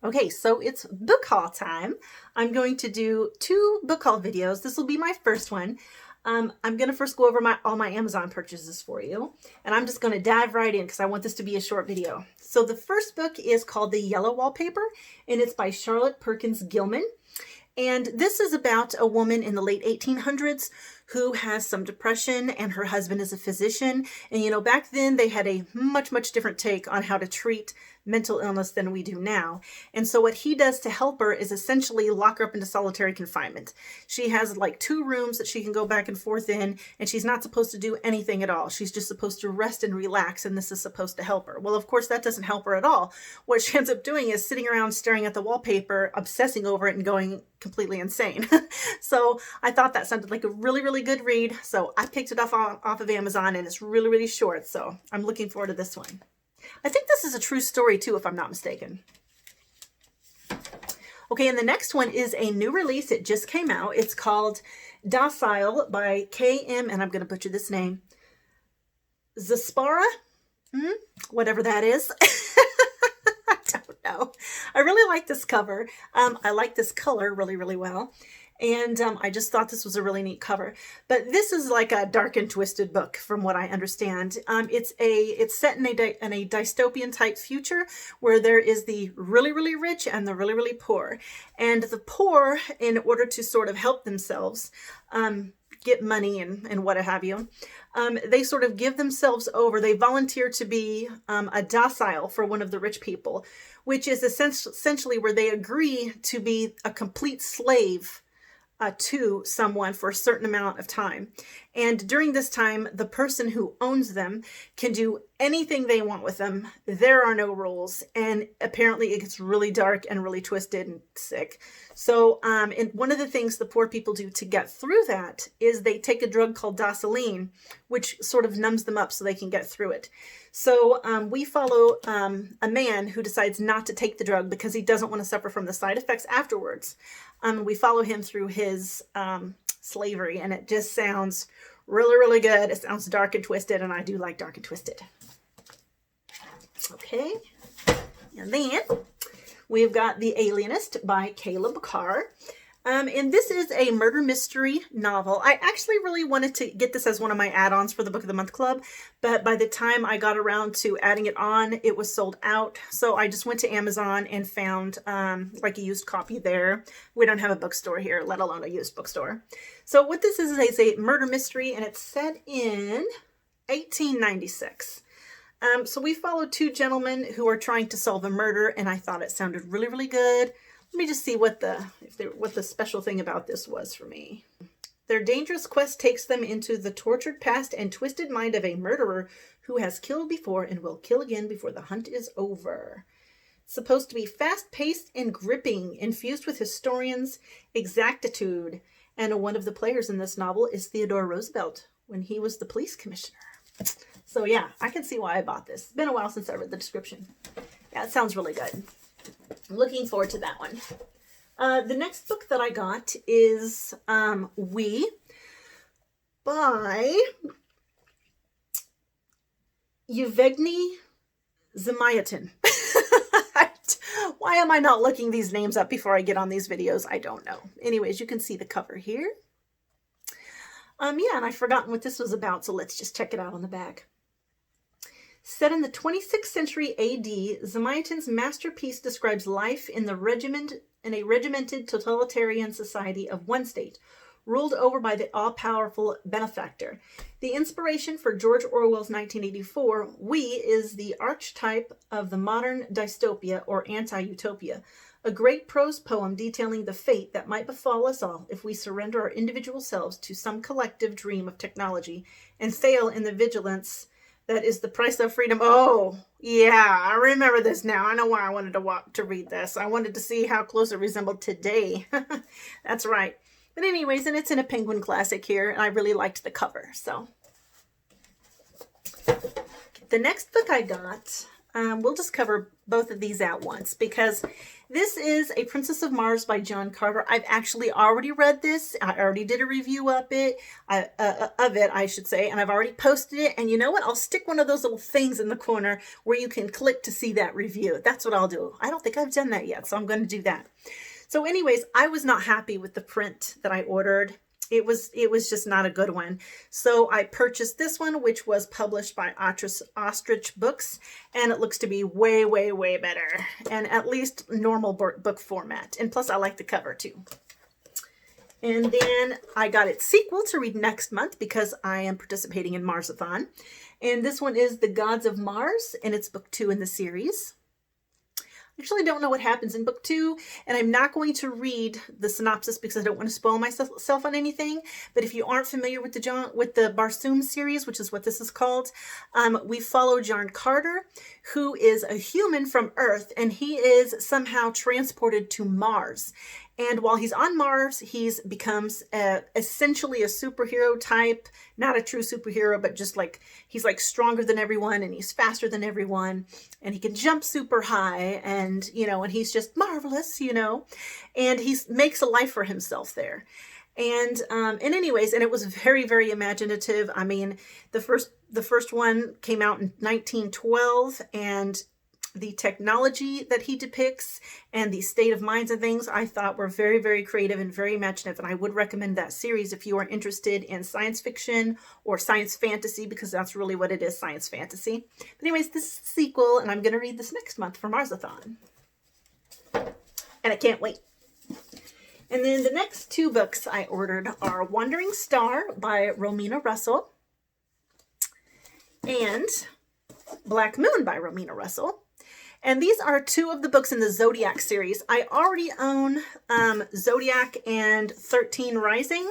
Okay, so it's book haul time. I'm going to do 2 book haul videos. This will be my first one. I'm going to first go over all my Amazon purchases for you. And I'm just going to dive right in because I want this to be a short video. So the first book is called The Yellow Wallpaper, and it's by Charlotte Perkins Gilman. And this is about a woman in the late 1800s who has some depression, and her husband is a physician. And you know, back then they had a much different take on how to treat mental illness than we do now. And so what he does to help her is essentially lock her up into solitary confinement. She has like 2 rooms that she can go back and forth in, and she's not supposed to do anything at all. She's just supposed to rest and relax, and this is supposed to help her. Well, of course, that doesn't help her at all. What she ends up doing is sitting around staring at the wallpaper, obsessing over it, and going completely insane. So I thought that sounded like a really good read. So I picked it off of Amazon, and it's really short. So I'm looking forward to this one. I think this is a true story too, if I'm not mistaken. Okay, and the next one is a new release. It just came out. It's called Defile by K.M., and I'm going to butcher this name, Zaspara, whatever that is. I don't know. I really like this cover. I like this color really well. And I just thought this was a really neat cover. But this is like a dark and twisted book, from what I understand. It's set in a dystopian type future where there is the really rich and the really poor. And the poor, in order to sort of help themselves, get money and what have you, they sort of give themselves over. They volunteer to be a docile for one of the rich people, which is essentially where they agree to be a complete slave to someone for a certain amount of time. And during this time, the person who owns them can do anything they want with them. There are no rules. And apparently it gets really dark and really twisted and sick. So and one of the things the poor people do to get through that is they take a drug called dosaline, which sort of numbs them up so they can get through it. So we follow a man who decides not to take the drug because he doesn't want to suffer from the side effects afterwards. We follow him through his slavery, and it just sounds really good. It sounds dark and twisted, and I do like dark and twisted. Okay, and then we've got The Alienist by Caleb Carr. And this is a murder mystery novel. I actually really wanted to get this as one of my add-ons for the Book of the Month Club, but by the time I got around to adding it on, it was sold out. So I just went to Amazon and found like a used copy there. We don't have a bookstore here, let alone a used bookstore. So what this is a murder mystery, and it's set in 1896. So we follow 2 gentlemen who are trying to solve a murder, and I thought it sounded really good. Let me just see what the special thing about this was for me. Their dangerous quest takes them into the tortured past and twisted mind of a murderer who has killed before and will kill again before the hunt is over. It's supposed to be fast-paced and gripping, infused with historian's exactitude. And one of the players in this novel is Theodore Roosevelt when he was the police commissioner. So yeah, I can see why I bought this. It's been a while since I read the description. Yeah, it sounds really good. I'm looking forward to that one. The next book that I got is We by Yevgeny Zamyatin. Why am I not looking these names up before I get on these videos? I don't know. Anyways, you can see the cover here. Yeah, and I've forgotten what this was about, so let's just check it out on the back. Set in the 26th century AD, Zamyatin's masterpiece describes life in a regimented totalitarian society of one state, ruled over by the all-powerful benefactor. The inspiration for George Orwell's 1984, We is the archetype of the modern dystopia or anti-utopia, a great prose poem detailing the fate that might befall us all if we surrender our individual selves to some collective dream of technology and fail in the vigilance that is the price of freedom. Oh, yeah, I remember this now. I know why I wanted to read this. I wanted to see how close it resembled today. That's right. But anyways, and it's in a Penguin Classic here, and I really liked the cover. So the next book I got we'll just cover both of these at once because this is A Princess of Mars by John Carter. I've actually already read this. I already did a review of it, I should say, and I've already posted it. And you know what? I'll stick one of those little things in the corner where you can click to see that review. That's what I'll do. I don't think I've done that yet, so I'm going to do that. So anyways, I was not happy with the print that I ordered. It was just not a good one. So I purchased this one, which was published by Ostrich Books, and it looks to be way, way, way better, and at least normal book format. And plus I like the cover too. And then I got its sequel to read next month because I am participating in Marsathon. And this one is The Gods of Mars, and it's book 2 in the series. I actually don't know what happens in book 2, and I'm not going to read the synopsis because I don't want to spoil myself on anything. But if you aren't familiar with the Barsoom series, which is what this is called, we follow John Carter, who is a human from Earth, and he is somehow transported to Mars. And while he's on Mars, he becomes essentially a superhero type, not a true superhero, but just like he's like stronger than everyone and he's faster than everyone and he can jump super high and, you know, and he's just marvelous, you know, and he makes a life for himself there. And anyways, and it was very, very imaginative. I mean, the first one came out in 1912, and the technology that he depicts and the state of minds and things I thought were very, very creative and very imaginative. And I would recommend that series if you are interested in science fiction or science fantasy, because that's really what it is, science fantasy. But anyways, this is the sequel, and I'm going to read this next month for Marsathon. And I can't wait. And then the next 2 books I ordered are Wandering Star by Romina Russell and Black Moon by Romina Russell. And these are 2 of the books in the Zodiac series. I already own Zodiac and 13 Rising.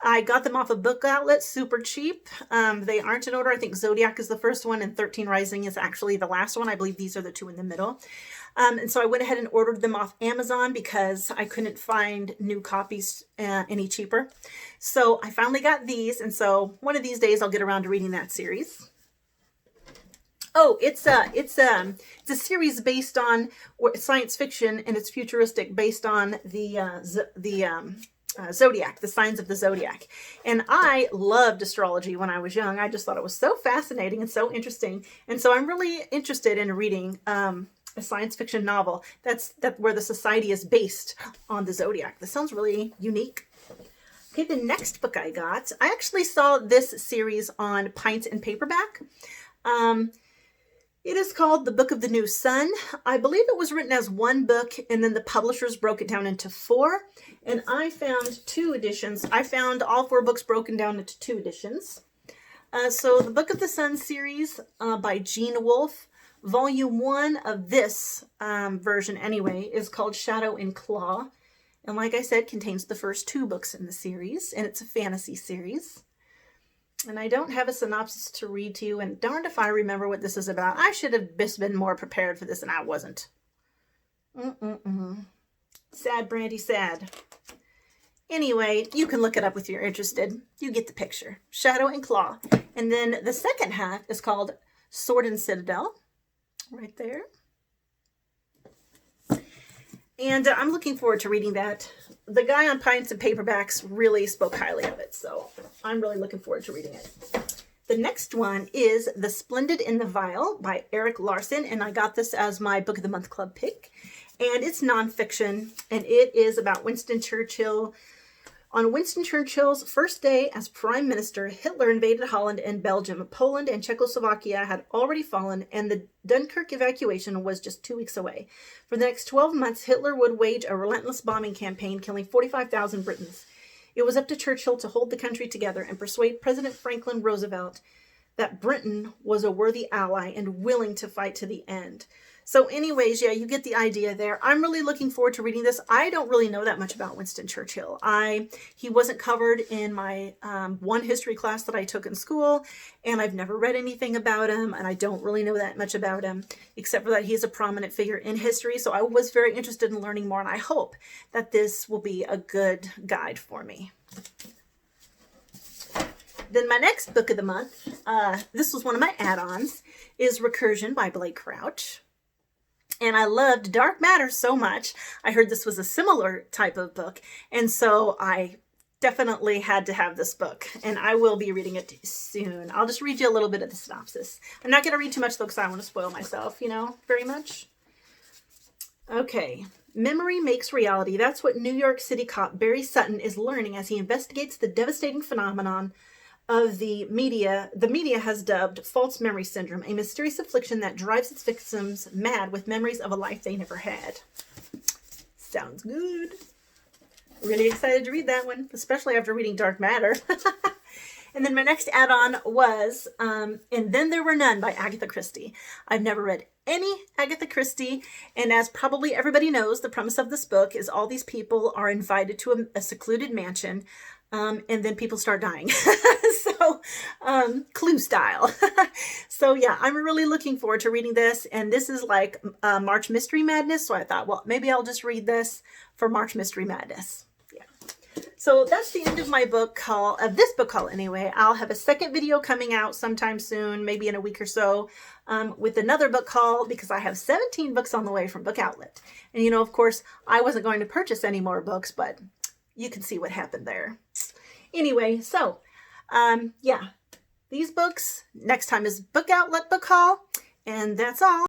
I got them off a book outlet, super cheap. They aren't in order. I think Zodiac is the first one and 13 Rising is actually the last one. I believe these are the 2 in the middle. And so I went ahead and ordered them off Amazon because I couldn't find new copies any cheaper. So I finally got these. And so one of these days I'll get around to reading that series. Oh, it's a series based on science fiction, and it's futuristic, based on the Zodiac, the signs of the Zodiac. And I loved astrology when I was young. I just thought it was so fascinating and so interesting. And so I'm really interested in reading a science fiction novel that's where the society is based on the Zodiac. This sounds really unique. Okay, the next book I got, I actually saw this series on Pints and Paperback. It is called The Book of the New Sun. I believe it was written as 1 book, and then the publishers broke it down into 4. And I found 2 editions. I found all 4 books broken down into 2 editions. So the Book of the Sun series by Gene Wolfe. Volume 1 of this version anyway is called Shadow and Claw. And like I said, contains the first 2 books in the series. And it's a fantasy series. And I don't have a synopsis to read to you, and darned if I remember what this is about. I should have just been more prepared for this, and I wasn't. Sad, Brandy, sad. Anyway, you can look it up if you're interested. You get the picture. Shadow and Claw. And then the second half is called Sword and Citadel. Right there. And I'm looking forward to reading that. The guy on Pints and Paperbacks really spoke highly of it, so I'm really looking forward to reading it. The next one is The Splendid Vile by Eric Larson, and I got this as my Book of the Month Club pick. And it's nonfiction, and it is about Winston Churchill. On Winston Churchill's first day as Prime Minister, Hitler invaded Holland and Belgium. Poland and Czechoslovakia had already fallen, and the Dunkirk evacuation was just 2 weeks away. For the next 12 months, Hitler would wage a relentless bombing campaign, killing 45,000 Britons. It was up to Churchill to hold the country together and persuade President Franklin Roosevelt that Britain was a worthy ally and willing to fight to the end. So anyways, yeah, you get the idea there. I'm really looking forward to reading this. I don't really know that much about Winston Churchill. He wasn't covered in my one history class that I took in school, and I've never read anything about him, and I don't really know that much about him, except for that he's a prominent figure in history. So I was very interested in learning more, and I hope that this will be a good guide for me. Then my next book of the month, this was one of my add-ons, is Recursion by Blake Crouch. And I loved Dark Matter so much. I heard this was a similar type of book. And so I definitely had to have this book. And I will be reading it soon. I'll just read you a little bit of the synopsis. I'm not going to read too much though because I don't want to spoil myself, you know, very much. Okay. Memory makes reality. That's what New York City cop Barry Sutton is learning as he investigates the devastating phenomenon of the media has dubbed false memory syndrome, a mysterious affliction that drives its victims mad with memories of a life they never had. Sounds good. Really excited to read that one, especially after reading Dark Matter. And then my next add-on was And Then There Were None by Agatha Christie. I've never read any Agatha Christie, and as probably everybody knows, the premise of this book is all these people are invited to a secluded mansion, and then people start dying. So, Clue style. So yeah, I'm really looking forward to reading this, and this is like March Mystery Madness, so I thought, well, maybe I'll just read this for March Mystery Madness. So that's the end of my book haul, of this book haul anyway. I'll have a second video coming out sometime soon, maybe in a week or so, with another book haul because I have 17 books on the way from Book Outlet. And you know, of course, I wasn't going to purchase any more books, but you can see what happened there. Anyway, so yeah, these books, next time is Book Outlet book haul, and that's all.